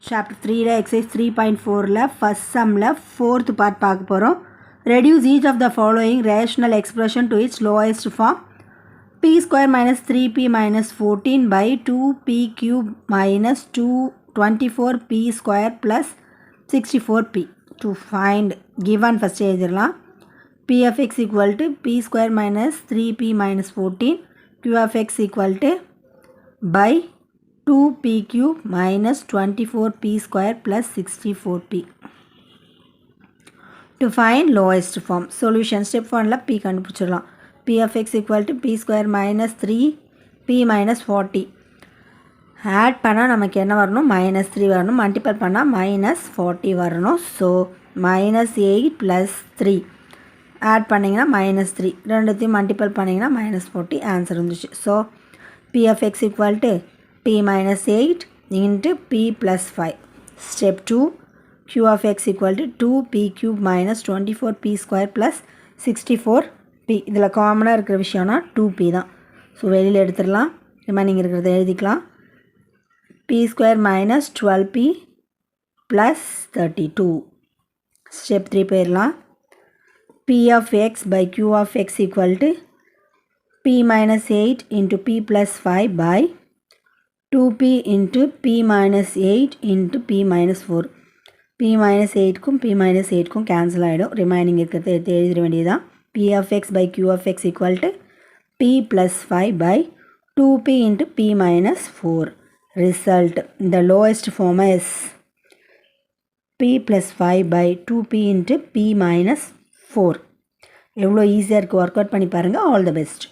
Chapter 3 exercise 3.4 first sum fourth part பார்க்க போறோம். Reduce each of the following rational expression to its lowest form. P square minus 3p minus 14 by 2p cube minus 224p square plus 64p. To find given first எழுதிரலாம். P of x equal to p square minus 3p minus 14. Q of x equal to by 2p cube minus 24p square plus 64p. To find lowest form. Solution step 1 p கண்டுபிடிச்சிடலாம். P of x equal to p square minus 3p minus 40. Add பண்ணா நமக்கு என்ன வரணும்? minus 3 வரணும். Multiply பண்ணா minus 40 வரணும். So minus 8 plus 3. Add பண்ணிங்கன்னா minus 3. ரெண்டுத்தையும் multiply பண்ணிங்கன்னா minus 40. Answer வந்துச்சு. So P of x equal to p minus 8 into p plus 5. Step 2. Q of x equal to 2p cube minus 24p square plus 64p. இதில் காமனாக இருக்கிற விஷயம்னா 2p தான். So வெளியில் எடுத்துடலாம். ரிமைனிங் இருக்கிறத எழுதிக்கலாம். p square minus 12p plus 32. Step 3 போயிடலாம். p of x by q of x equal to p minus 8 into p plus 5 by 2p into p minus 8 into p minus 4. p minus 8க்கும் p minus 8க்கும் cancel ஆகிடும். Remaining இருக்கிறத எடுத்து எழுதிட வேண்டியதான். p of x by q of x equal to p plus 5 by 2p into p minus 4. Result. The lowest form is p plus 5 by 2p into p minus 4. எவ்வளோ ஈஸியாக இருக்குது, work out பண்ணி பாருங்கள். All the best.